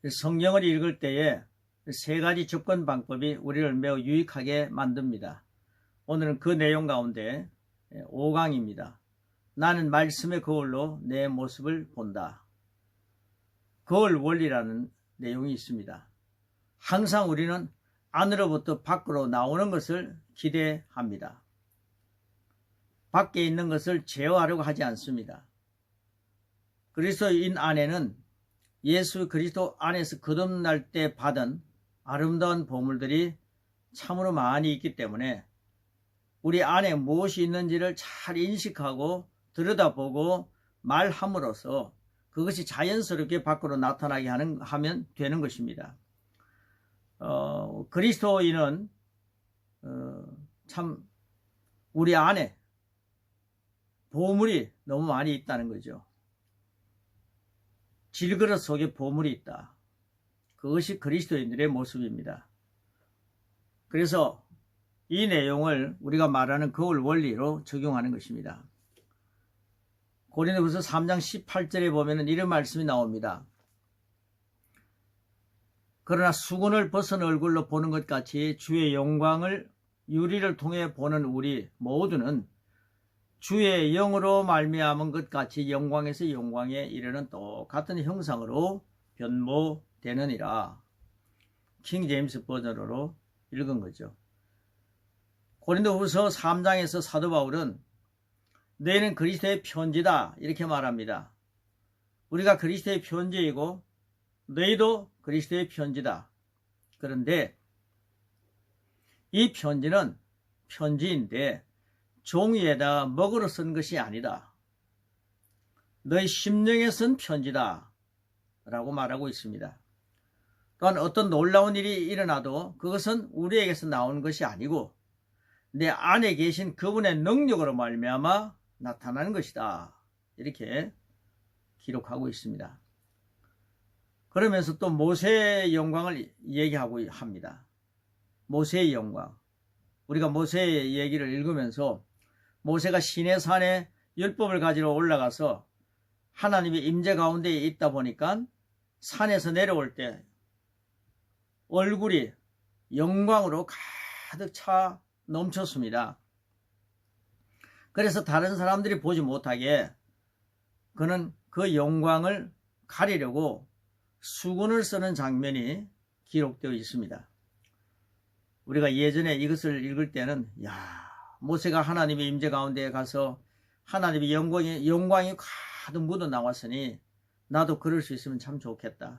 성경을 읽을 때에 세 가지 접근 방법이 우리를 매우 유익하게 만듭니다. 오늘은 그 내용 가운데 5강입니다. 나는 말씀의 거울로 내 모습을 본다. 거울 원리라는 내용이 있습니다. 항상 우리는 안으로부터 밖으로 나오는 것을 기대합니다. 밖에 있는 것을 제어하려고 하지 않습니다. 그리스도인 안에는 예수 그리스도 안에서 거듭날 때 받은 아름다운 보물들이 참으로 많이 있기 때문에 우리 안에 무엇이 있는지를 잘 인식하고 들여다보고 말함으로써 그것이 자연스럽게 밖으로 나타나게 하면 되는 것입니다. 그리스도인은 참 우리 안에 보물이 너무 많이 있다는 거죠. 질그릇 속에 보물이 있다. 그것이 그리스도인들의 모습입니다. 그래서 이 내용을 우리가 말하는 거울 원리로 적용하는 것입니다. 고린도후서 3장 18절에 보면 이런 말씀이 나옵니다. 그러나 수건을 벗은 얼굴로 보는 것 같이 주의 영광을 유리를 통해 보는 우리 모두는 주의 영으로 말미암은 것 같이 영광에서 영광에 이르는 똑같은 형상으로 변모되느니라. 킹 제임스 버전으로 읽은 거죠. 고린도후서 3장에서 사도 바울은 너희는 그리스도의 편지다 이렇게 말합니다. 우리가 그리스도의 편지이고 너희도 그리스도의 편지다. 그런데 이 편지는 편지인데 종이에다 먹으러 쓴 것이 아니다. 너희 심령에 쓴 편지다 라고 말하고 있습니다. 또한 어떤 놀라운 일이 일어나도 그것은 우리에게서 나오는 것이 아니고 내 안에 계신 그분의 능력으로 말미암아 나타나는 것이다. 이렇게 기록하고 있습니다. 그러면서 또 모세의 영광을 얘기하고 합니다. 모세의 영광. 우리가 모세의 얘기를 읽으면서 모세가 시내산에 율법을 가지러 올라가서 하나님의 임재 가운데 있다 보니까 산에서 내려올 때 얼굴이 영광으로 가득 차 넘쳤습니다. 그래서 다른 사람들이 보지 못하게 그는 그 영광을 가리려고 수건을 쓰는 장면이 기록되어 있습니다. 우리가 예전에 이것을 읽을 때는 모세가 하나님의 임재 가운데 가서 하나님의 영광이 가득 묻어 나왔으니 나도 그럴 수 있으면 참 좋겠다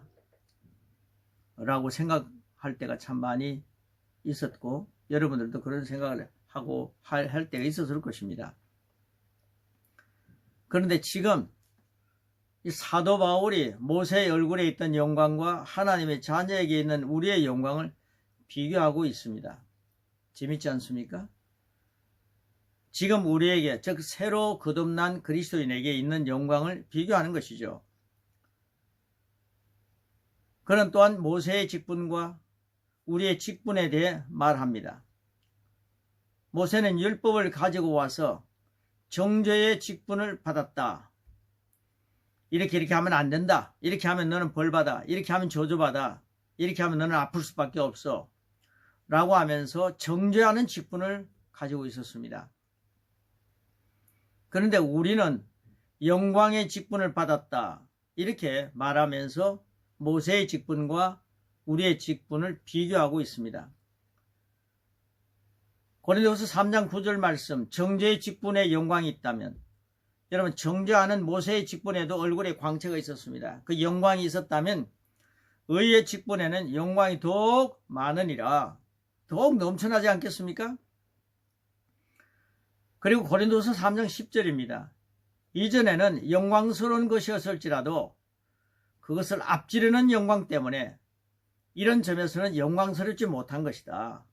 라고 생각할 때가 참 많이 있었고 여러분들도 그런 생각을 하고 할 때가 있었을 것입니다. 그런데 지금 이 사도 바울이 모세의 얼굴에 있던 영광과 하나님의 자녀에게 있는 우리의 영광을 비교하고 있습니다. 재밌지 않습니까? 지금 우리에게, 즉 새로 거듭난 그리스도인에게 있는 영광을 비교하는 것이죠. 그는 또한 모세의 직분과 우리의 직분에 대해 말합니다. 모세는 율법을 가지고 와서 정죄의 직분을 받았다. 이렇게 하면 안 된다. 이렇게 하면 너는 벌받아. 이렇게 하면 저주받아. 이렇게 하면 너는 아플 수밖에 없어. 라고 하면서 정죄하는 직분을 가지고 있었습니다. 그런데 우리는 영광의 직분을 받았다. 이렇게 말하면서 모세의 직분과 우리의 직분을 비교하고 있습니다. 고린도후서 3장 9절 말씀, 정죄의 직분에 영광이 있다면, 여러분 정죄하는 모세의 직분에도 얼굴에 광채가 있었습니다. 그 영광이 있었다면 의의 직분에는 영광이 더욱 많으니라. 더욱 넘쳐나지 않겠습니까? 그리고 고린도서 3장 10절입니다. 이전에는 영광스러운 것이었을지라도 그것을 앞지르는 영광 때문에 이런 점에서는 영광스럽지 못한 것이다.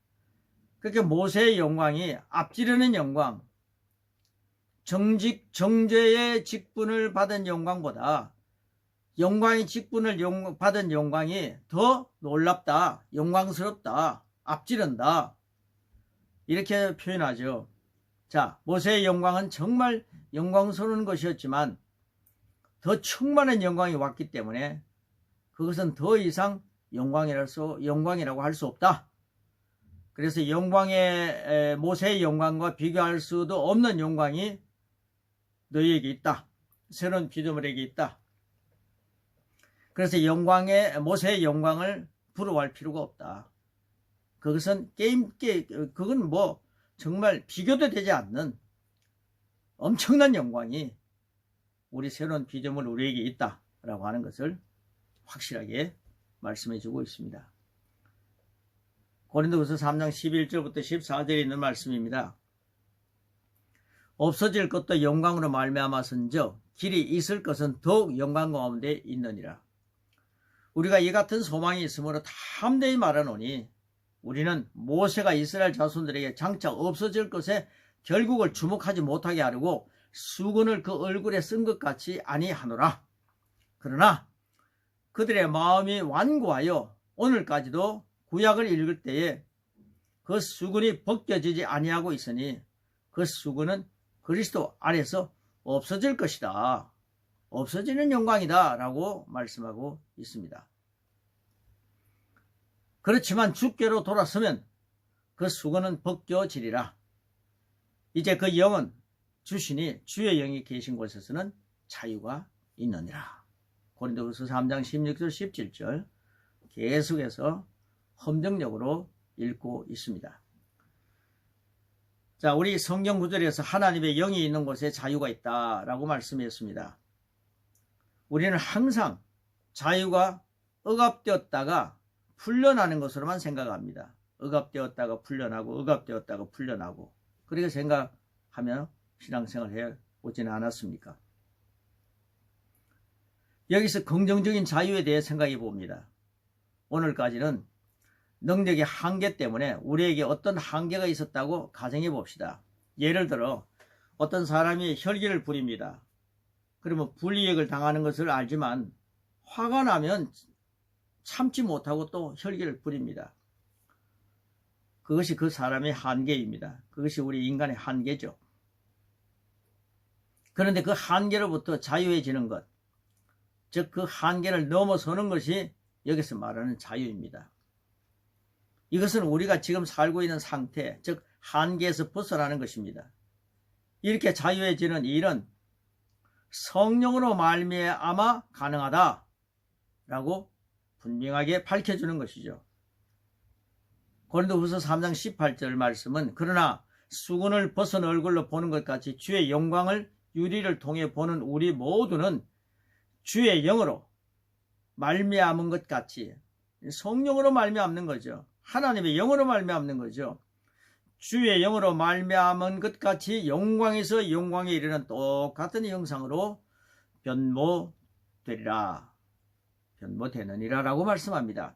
그렇게 모세의 영광이 앞지르는 영광, 정죄의 직분을 받은 영광보다 영광의 직분을 받은 영광이 더 놀랍다, 영광스럽다, 앞지른다 이렇게 표현하죠. 자, 모세의 영광은 정말 영광스러운 것이었지만 더 충만한 영광이 왔기 때문에 그것은 더 이상 영광이라고 할 수 없다. 그래서 모세의 영광과 비교할 수도 없는 영광이 너희에게 있다. 새로운 피조물에게 있다. 그래서 모세의 영광을 부러워할 필요가 없다. 그것은 그건 뭐 정말 비교도 되지 않는 엄청난 영광이 우리 새로운 피조물 우리에게 있다라고 하는 것을 확실하게 말씀해 주고 있습니다. 고린도후서 3장 11절부터 14절에 있는 말씀입니다. 없어질 것도 영광으로 말미암았은즉 길이 있을 것은 더욱 영광 가운데 있느니라. 우리가 이 같은 소망이 있으므로 담대히 말하노니 우리는 모세가 이스라엘 자손들에게 장차 없어질 것에 결국을 주목하지 못하게 하려고 수건을 그 얼굴에 쓴 것 같이 아니하노라. 그러나 그들의 마음이 완고하여 오늘까지도 구약을 읽을 때에 그 수건이 벗겨지지 아니하고 있으니 그 수건은 그리스도 안에서 없어질 것이다. 없어지는 영광이다 라고 말씀하고 있습니다. 그렇지만 주께로 돌아서면 그 수건은 벗겨지리라. 이제 그 영은 주시니 주의 영이 계신 곳에서는 자유가 있느니라. 고린도후서 3장 16절 17절 계속해서 헌정력으로 읽고 있습니다. 자, 우리 성경 구절에서 하나님의 영이 있는 곳에 자유가 있다라고 말씀했습니다. 우리는 항상 자유가 억압되었다가 풀려나는 것으로만 생각합니다. 억압되었다가 풀려나고 억압되었다가 풀려나고 그렇게 생각하며 신앙생활을 해오지는 않았습니까? 여기서 긍정적인 자유에 대해 생각해 봅니다. 오늘까지는 능력의 한계 때문에 우리에게 어떤 한계가 있었다고 가정해 봅시다. 예를 들어 어떤 사람이 혈기를 부립니다. 그러면 불이익을 당하는 것을 알지만 화가 나면 참지 못하고 또 혈기를 부립니다. 그것이 그 사람의 한계입니다. 그것이 우리 인간의 한계죠. 그런데 그 한계로부터 자유해지는 것, 즉 그 한계를 넘어서는 것이 여기서 말하는 자유입니다. 이것은 우리가 지금 살고 있는 상태, 즉 한계에서 벗어나는 것입니다. 이렇게 자유해지는 일은 성령으로 말미암아 가능하다라고 분명하게 밝혀주는 것이죠. 고린도후서 3장 18절 말씀은 그러나 수건을 벗은 얼굴로 보는 것 같이 주의 영광을 유리를 통해 보는 우리 모두는 주의 영으로 말미암은 것 같이 성령으로 말미암는 거죠. 하나님의 영으로 말미암는 거죠. 주의 영으로 말미암은 것 같이 영광에서 영광에 이르는 똑같은 형상으로 변모되느니라 라고 말씀합니다.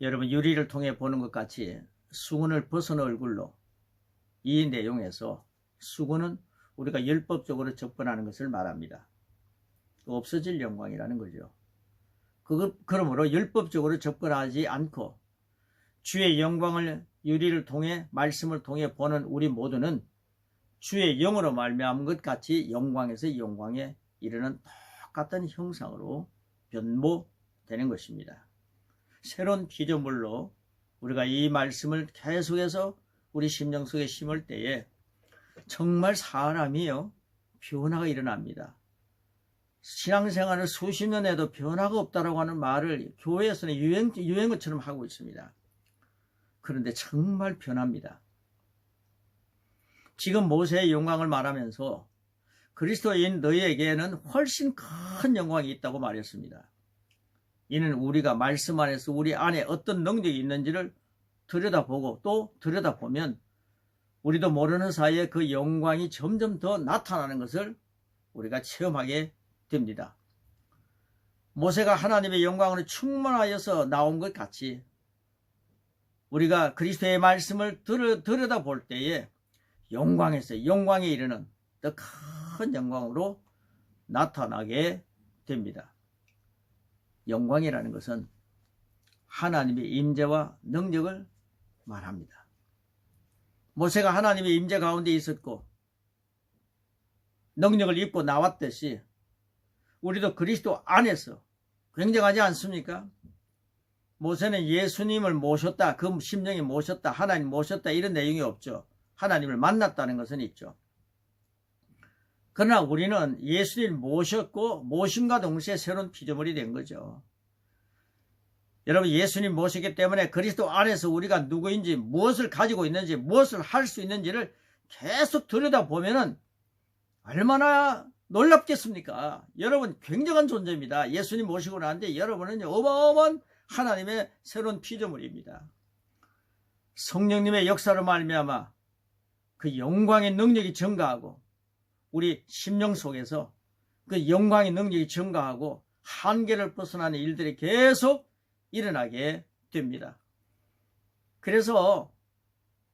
여러분, 유리를 통해 보는 것 같이 수건을 벗은 얼굴로, 이 내용에서 수건은 우리가 율법적으로 접근하는 것을 말합니다. 없어질 영광이라는 거죠. 그러므로 율법적으로 접근하지 않고 주의 영광을 유리를 통해 말씀을 통해 보는 우리 모두는 주의 영으로 말미암은 것 같이 영광에서 영광에 이르는 똑같은 형상으로 변모되는 것입니다. 새로운 피조물로 우리가 이 말씀을 계속해서 우리 심령 속에 심을 때에 정말 사람이요 변화가 일어납니다. 신앙생활을 수십 년 해도 변화가 없다라고 하는 말을 교회에서는 유행어처럼 하고 있습니다. 그런데 정말 변합니다. 지금 모세의 영광을 말하면서 그리스도인 너희에게는 훨씬 큰 영광이 있다고 말했습니다. 이는 우리가 말씀 안에서 우리 안에 어떤 능력이 있는지를 들여다보고 또 들여다보면 우리도 모르는 사이에 그 영광이 점점 더 나타나는 것을 우리가 체험하게 됩니다. 모세가 하나님의 영광으로 충만하여서 나온 것 같이 우리가 그리스도의 말씀을 들여다볼 때에 영광에서 영광에 이르는 더 큰 영광으로 나타나게 됩니다. 영광이라는 것은 하나님의 임재와 능력을 말합니다. 모세가 하나님의 임재 가운데 있었고 능력을 입고 나왔듯이 우리도 그리스도 안에서 굉장하지 않습니까? 모세는 예수님을 모셨다, 그 심령이 모셨다, 하나님 모셨다 이런 내용이 없죠. 하나님을 만났다는 것은 있죠. 그러나 우리는 예수님을 모셨고 모심과 동시에 새로운 피조물이 된 거죠. 여러분, 예수님 모시기 때문에 그리스도 안에서 우리가 누구인지, 무엇을 가지고 있는지, 무엇을 할 수 있는지를 계속 들여다보면 얼마나 놀랍겠습니까? 여러분, 굉장한 존재입니다. 예수님 모시고 나는데 여러분은 어마어마한 하나님의 새로운 피조물입니다. 성령님의 역사로 말미암아 그 영광의 능력이 증가하고 우리 심령 속에서 그 영광의 능력이 증가하고 한계를 벗어나는 일들이 계속 일어나게 됩니다. 그래서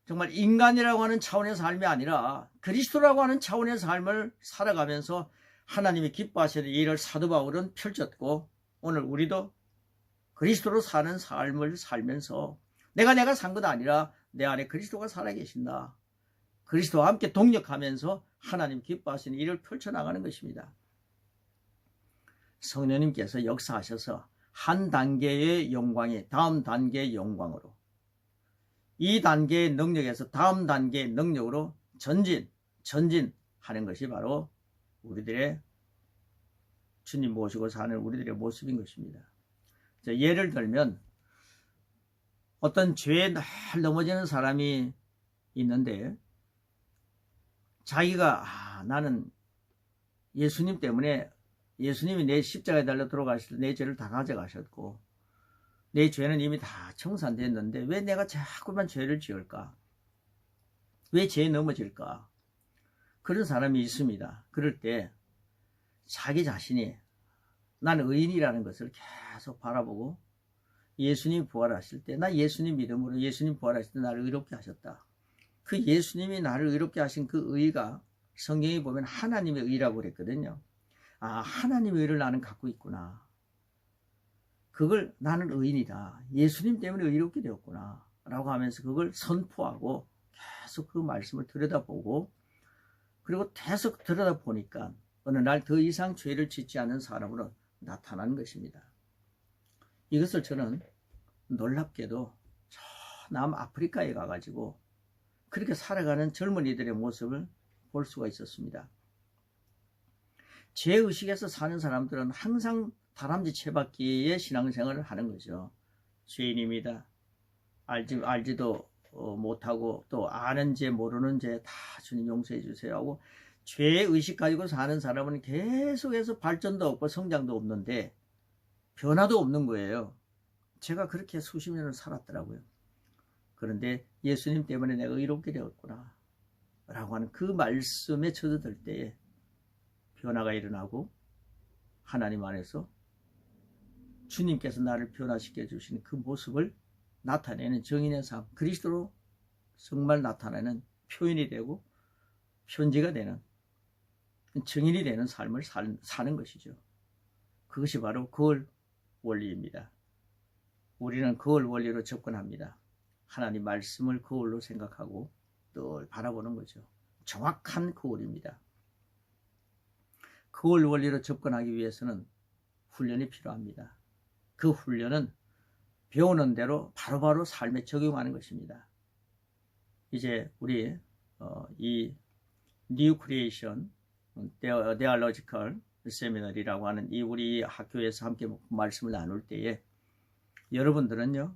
정말 인간이라고 하는 차원의 삶이 아니라 그리스도라고 하는 차원의 삶을 살아가면서 하나님이 기뻐하시는 일을 사도 바울은 펼쳤고, 오늘 우리도 그리스도로 사는 삶을 살면서 내가 산 것 아니라 내 안에 그리스도가 살아계신다. 그리스도와 함께 동력하면서 하나님 기뻐하시는 일을 펼쳐나가는 것입니다. 성령님께서 역사하셔서 한 단계의 영광이 다음 단계의 영광으로, 이 단계의 능력에서 다음 단계의 능력으로 전진하는 것이 바로 우리들의 주님 모시고 사는 우리들의 모습인 것입니다. 예를 들면 어떤 죄에 늘 넘어지는 사람이 있는데 자기가 나는 예수님 때문에, 예수님이 내 십자가에 달려 들어가실 때 내 죄를 다 가져가셨고 내 죄는 이미 다 청산됐는데 왜 내가 자꾸만 죄를 지을까? 왜 죄에 넘어질까? 그런 사람이 있습니다. 그럴 때 자기 자신이 나는 의인이라는 것을 계속 바라보고, 예수님 부활하실 때 나 예수님 믿음으로 예수님 부활하실 때 나를 의롭게 하셨다. 그 예수님이 나를 의롭게 하신 그 의가 성경에 보면 하나님의 의라고 그랬거든요. 하나님의 의를 나는 갖고 있구나. 그걸 나는 의인이다. 예수님 때문에 의롭게 되었구나. 라고 하면서 그걸 선포하고 계속 그 말씀을 들여다보고, 그리고 계속 들여다보니까 어느 날 더 이상 죄를 짓지 않는 사람으로 나타나는 것입니다. 이것을 저는 놀랍게도 저 남아프리카에 가가지고 그렇게 살아가는 젊은이들의 모습을 볼 수가 있었습니다. 죄의식에서 사는 사람들은 항상 다람쥐 채받기의 신앙생활을 하는 거죠. 죄인입니다. 알지도 못하고 또 아는 죄 모르는 죄 다 주님 용서해 주세요 하고 죄의식 가지고 사는 사람은 계속해서 발전도 없고 성장도 없는데 변화도 없는 거예요. 제가 그렇게 수십 년을 살았더라고요. 그런데 예수님 때문에 내가 의롭게 되었구나 라고 하는 그 말씀에 젖어들 때에 변화가 일어나고, 하나님 안에서 주님께서 나를 변화시켜 주시는 그 모습을 나타내는 정인의 삶, 그리스도로 정말 나타내는 표현이 되고 편지가 되는, 정인이 되는 삶을 사는 것이죠. 그것이 바로 거울 원리입니다. 우리는 거울 원리로 접근합니다. 하나님 말씀을 거울로 생각하고 늘 바라보는 거죠. 정확한 거울입니다. 거울 원리로 접근하기 위해서는 훈련이 필요합니다. 그 훈련은 배우는 대로 바로바로 삶에 적용하는 것입니다. 이제 우리 이 New Creation Theological Seminary라고 하는 이 우리 학교에서 함께 말씀을 나눌 때에 여러분들은요,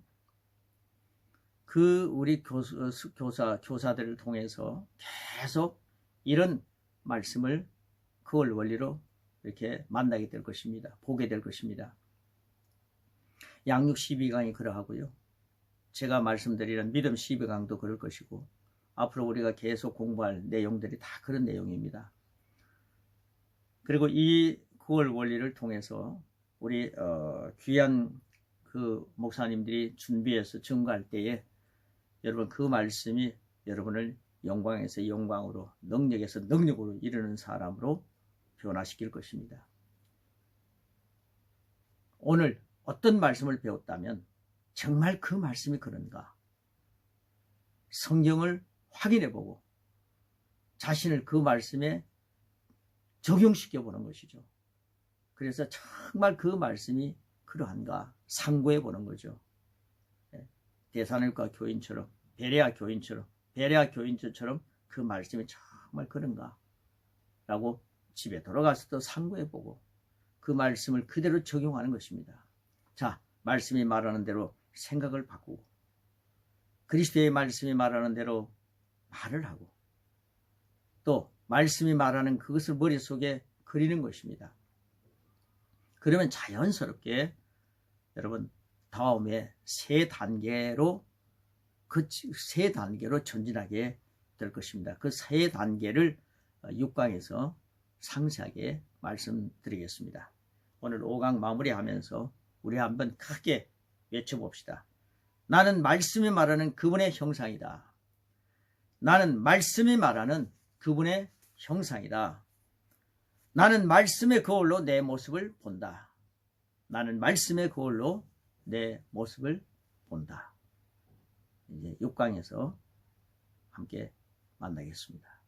그 우리 교사들을 통해서 계속 이런 말씀을 그걸 원리로 이렇게 만나게 될 것입니다. 보게 될 것입니다. 양육 12강이 그러하고요. 제가 말씀드리는 믿음 12강도 그럴 것이고, 앞으로 우리가 계속 공부할 내용들이 다 그런 내용입니다. 그리고 이 9월 원리를 통해서 우리 귀한 그 목사님들이 준비해서 증거할 때에 여러분 그 말씀이 여러분을 영광에서 영광으로, 능력에서 능력으로 이르는 사람으로 변화시킬 것입니다. 오늘 어떤 말씀을 배웠다면 정말 그 말씀이 그런가? 성경을 확인해보고 자신을 그 말씀에 적용시켜 보는 것이죠. 그래서 정말 그 말씀이 그러한가 상고해 보는 거죠. 데살로니가 교인처럼, 베레아 교인처럼 그 말씀이 정말 그런가 라고 집에 돌아가서도 상고해 보고 그 말씀을 그대로 적용하는 것입니다. 자, 말씀이 말하는 대로 생각을 바꾸고 그리스도의 말씀이 말하는 대로 말을 하고 또 말씀이 말하는 그것을 머릿속에 그리는 것입니다. 그러면 자연스럽게 여러분 다음에 세 단계로 전진하게 될 것입니다. 그 세 단계를 6강에서 상세하게 말씀드리겠습니다. 오늘 5강 마무리하면서 우리 한번 크게 외쳐봅시다. 나는 말씀이 말하는 그분의 형상이다. 나는 말씀이 말하는 그분의 형상이다. 나는 말씀의 거울로 내 모습을 본다. 나는 말씀의 거울로 내 모습을 본다. 이제 6강에서 함께 만나겠습니다.